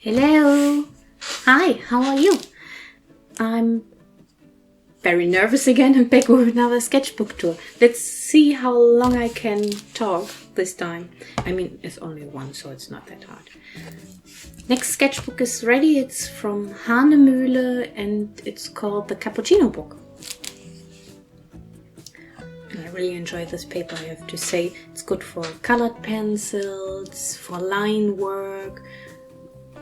Hello! Hi, how are you? I'm very nervous again and back with another sketchbook tour. Let's see how long I can talk this time. I mean, it's only one, so it's not that hard. Next sketchbook is ready. It's from Hahnemühle and it's called the Cappuccino book. I really enjoy this paper, I have to say. It's good for colored pencils, for line work,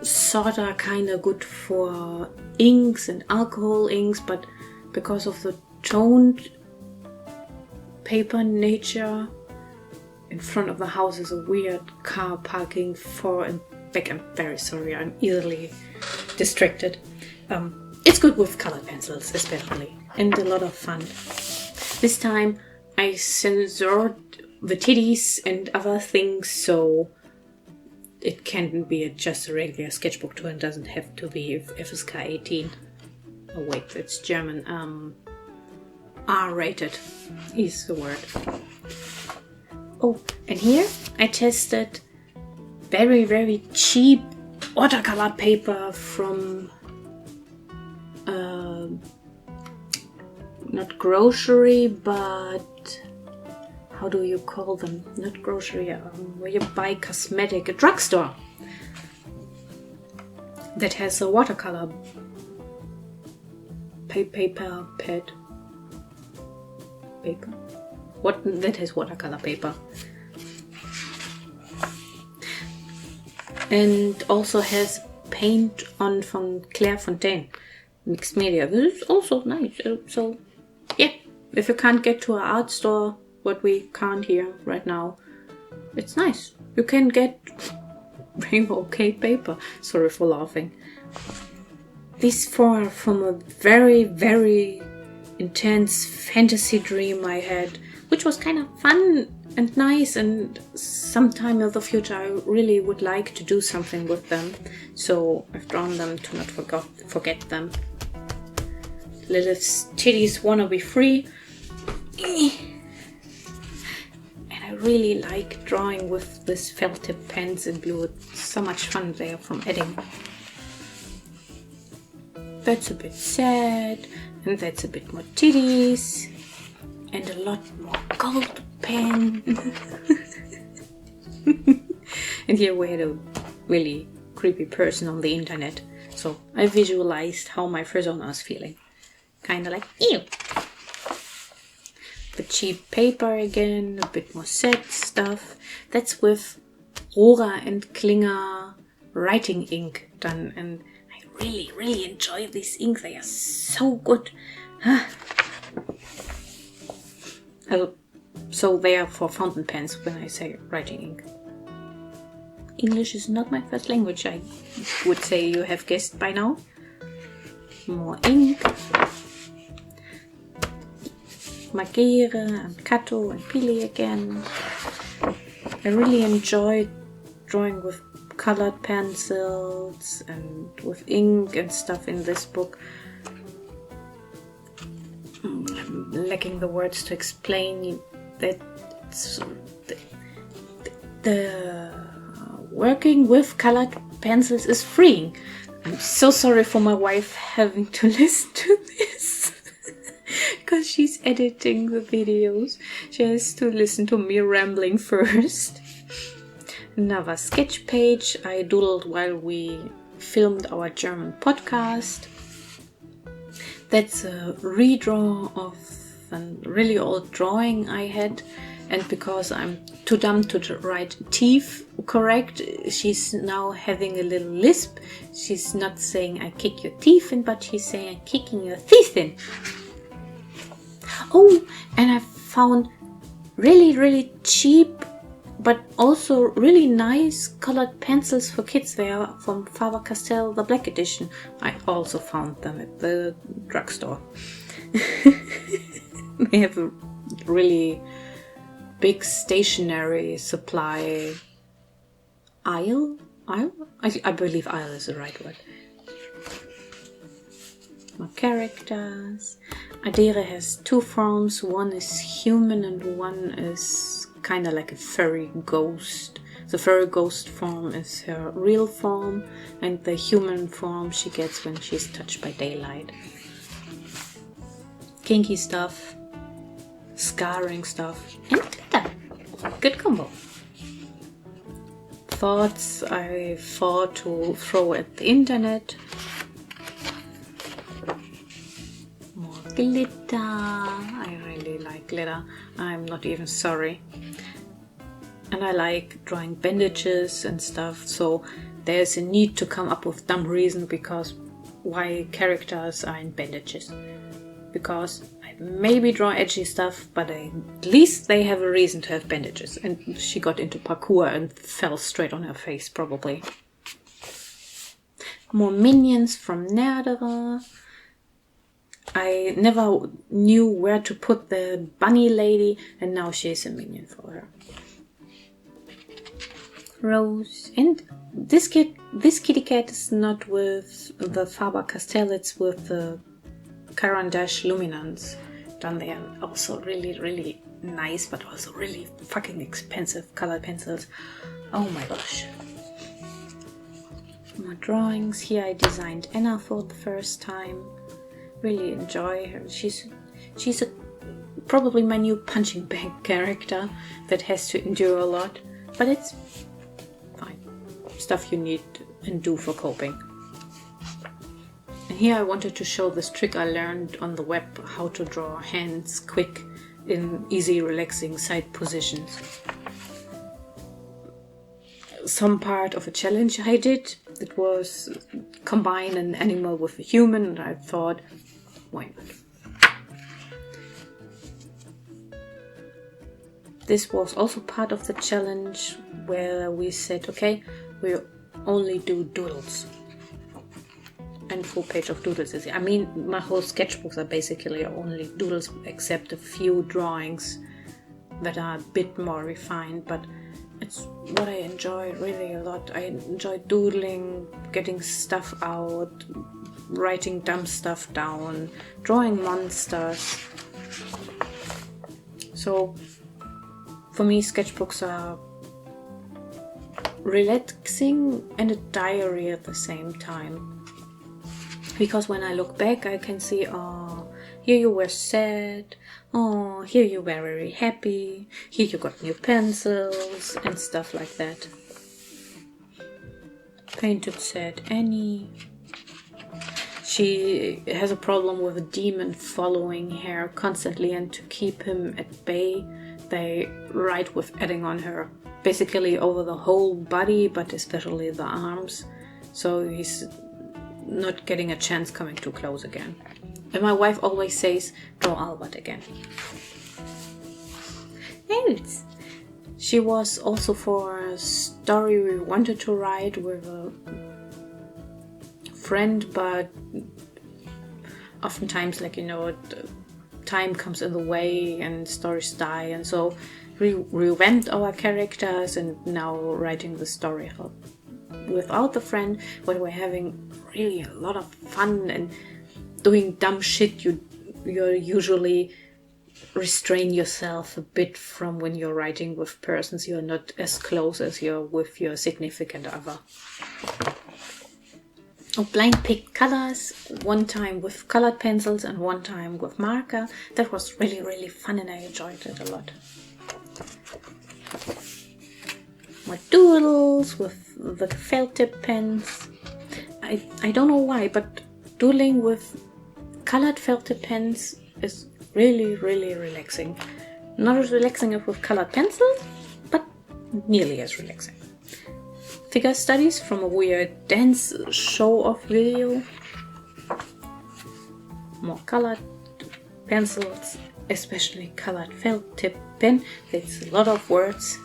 sorta kinda good for inks and alcohol inks, but because of the toned paper nature, in front of the house is a weird car parking for and back. I'm very sorry, I'm easily distracted. It's good with colored pencils especially, and a lot of fun. This time I censored the titties and other things, so it can be just a regular sketchbook tour and doesn't have to be FSK 18. Oh wait, it's German. R-rated is the word. Oh, and here I tested very, very cheap watercolor paper from not grocery, but how do you call them? Not grocery, where you buy cosmetic, a drugstore that has a watercolor paper. What that has watercolor paper, and also has paint on from Claire Fontaine mixed media. This is also nice. So yeah, if you can't get to an art store, what we can't here right now, it's nice. You can get very okay paper. Sorry for laughing. These four are from a very, very intense fantasy dream I had, which was kind of fun and nice, and sometime in the future I really would like to do something with them. So I've drawn them to not forget them. Little titties wanna be free. I really like drawing with this felt tip pens in blue. It's so much fun. They are from Erdhenne. That's a bit sad, and that's a bit more titties, and a lot more gold pen. And here we had a really creepy person on the internet, so I visualized how my persona is feeling. Kinda like, ew! The cheap paper again, a bit more sad stuff. That's with Rohrer and Klinger writing ink done, and I really, really enjoy this ink. They are so good. So they are for fountain pens when I say writing ink. English is not my first language, I would say you have guessed by now. More ink. Magere and Kato and Pili again. I really enjoyed drawing with colored pencils and with ink and stuff in this book. I'm lacking the words to explain that the working with colored pencils is freeing. I'm so sorry for my wife having to listen to this. Because she's editing the videos. She has to listen to me rambling first. Another sketch page I doodled while we filmed our German podcast. That's a redraw of a really old drawing I had. And because I'm too dumb to write teeth correct, she's now having a little lisp. She's not saying I kick your teeth in, but she's saying I'm kicking your teeth in. Oh, and I found really, really cheap, but also really nice colored pencils for kids. They are from Faber-Castell, the black edition. I also found them at the drugstore. They have a really big stationery supply aisle. I believe aisle is the right word. More characters. Adere has two forms. One is human and one is kind of like a furry ghost The furry ghost form is her real form, and the human form she gets when she's touched by daylight. Kinky stuff, scarring stuff, and glitter. Good combo. Thoughts I thought to throw at the internet. More glitter. I really like glitter. I'm not even sorry. And I like drawing bandages and stuff, so there's a need to come up with dumb reason because why characters are in bandages. Because I maybe draw edgy stuff, but at least they have a reason to have bandages. And she got into parkour and fell straight on her face, probably. More minions from Erdhenne. I never knew where to put the bunny lady, and now she's a minion for her. Rose. And this kitty cat is not with the Faber-Castell, it's with the Caran Luminance. Done there. Also really, really nice, but also really fucking expensive colored pencils. Oh my gosh. More drawings. Here I designed Anna for the first time. Really enjoy her. She's probably my new punching bag character that has to endure a lot, but it's fine. Stuff you need and do for coping. And here I wanted to show this trick I learned on the web, how to draw hands quick in easy relaxing side positions. Some part of a challenge I did, it was combine an animal with a human, and I thought, why not? This was also part of the challenge where we said, okay, we only do doodles. And full page of doodles is, I mean, my whole sketchbooks are basically only doodles, except a few drawings that are a bit more refined, but it's what I enjoy really a lot. I enjoy doodling, getting stuff out, writing dumb stuff down, drawing monsters. So for me, sketchbooks are relaxing and a diary at the same time. Because when I look back, I can see, oh, here you were sad, oh, here you were very happy, here you got new pencils, and stuff like that. Painted sad Annie. She has a problem with a demon following her constantly, and to keep him at bay, they write with adding on her, basically over the whole body, but especially the arms. So he's not getting a chance coming too close again. And my wife always says, draw Albert again. Else. She was also for a story we wanted to write with a friend, but oftentimes, like, you know, time comes in the way and stories die, and so we revamped our characters and now writing the story without the friend, but we're having really a lot of fun and doing dumb shit you usually restrain yourself a bit from when you're writing with persons you're not as close as you're with your significant other. I blind picked colors, one time with colored pencils and one time with marker. That was really, really fun and I enjoyed it a lot. More doodles with the felt tip pens. I don't know why, but doodling with colored felt tip pens is really, really relaxing. Not as relaxing as with colored pencils, but nearly as relaxing. Figure studies from a weird dance show-off video. More colored pencils, especially colored felt tip pen. It's a lot of words.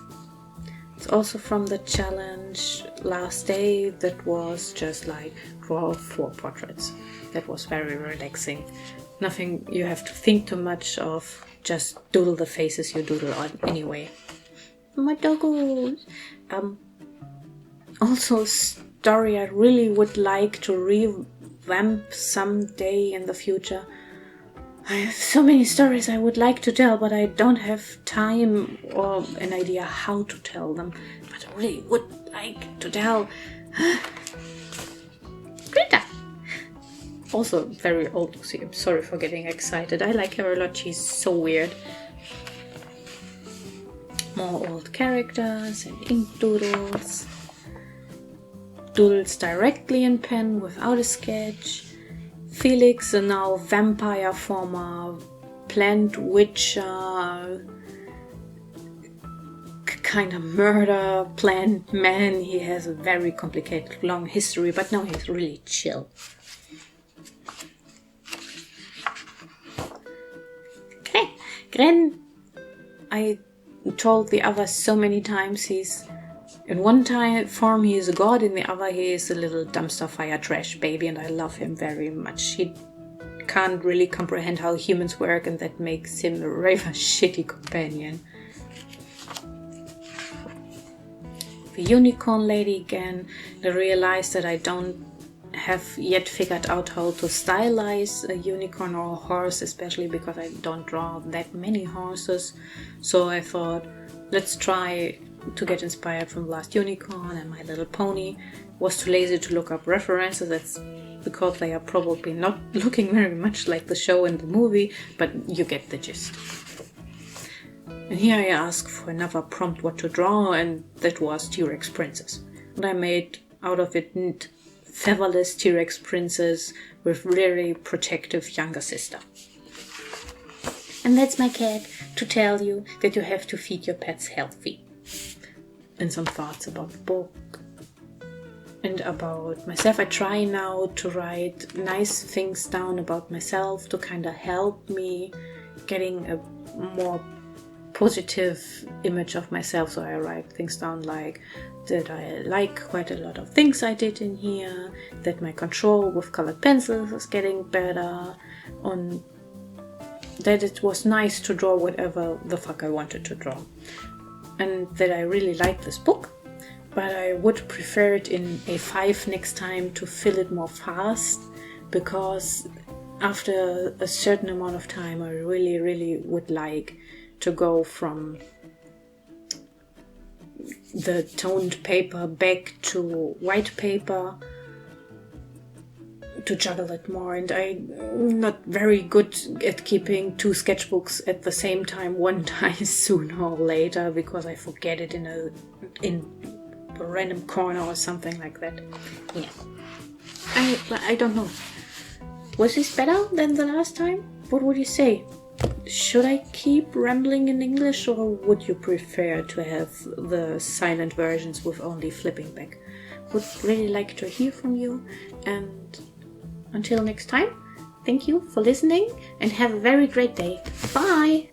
It's also from the challenge last day that was just like draw 4 portraits. That was very relaxing. Nothing you have to think too much of, just doodle the faces you doodle on anyway. My doggos! Also a story I really would like to revamp someday in the future. I have so many stories I would like to tell, but I don't have time or an idea how to tell them. But but I really would like to tell Greta. Also very old Lucy. I'm sorry for getting excited. I like her a lot. She's so weird. More old characters and ink doodles. Doodles directly in pen without a sketch. Felix, a now vampire former plant witch, kind of murder plant man. He has a very complicated long history, but now he's really chill. Okay, Gren, I told the others so many times, he's in one form he is a god, in the other he is a little dumpster fire trash baby, and I love him very much. He can't really comprehend how humans work, and that makes him a rather shitty companion. The unicorn lady again. I realized that I don't have yet figured out how to stylize a unicorn or a horse, especially because I don't draw that many horses. So I thought, let's try to get inspired from Last Unicorn and My Little Pony. Was too lazy to look up references. That's because they are probably not looking very much like the show and the movie, but you get the gist. And here I asked for another prompt what to draw, and that was T-Rex Princess. And I made out of it featherless T-Rex princess with really protective younger sister. And that's my cat, to tell you that you have to feed your pets healthy. And some thoughts about the book. And about myself. I try now to write nice things down about myself to kind of help me getting a more positive image of myself. So I write things down like that I like quite a lot of things I did in here, that my control with colored pencils is getting better, and that it was nice to draw whatever the fuck I wanted to draw, and that I really like this book, but I would prefer it in A5 next time to fill it more fast, because after a certain amount of time I really would like to go from the toned paper back to white paper, to juggle it more, and I'm not very good at keeping two sketchbooks at the same time. One dies sooner or later because I forget it in a random corner or something like that. Yeah, I don't know. Was this better than the last time? What would you say? Should I keep rambling in English, or would you prefer to have the silent versions with only flipping back? Would really like to hear from you, and until next time, thank you for listening and have a very great day. Bye!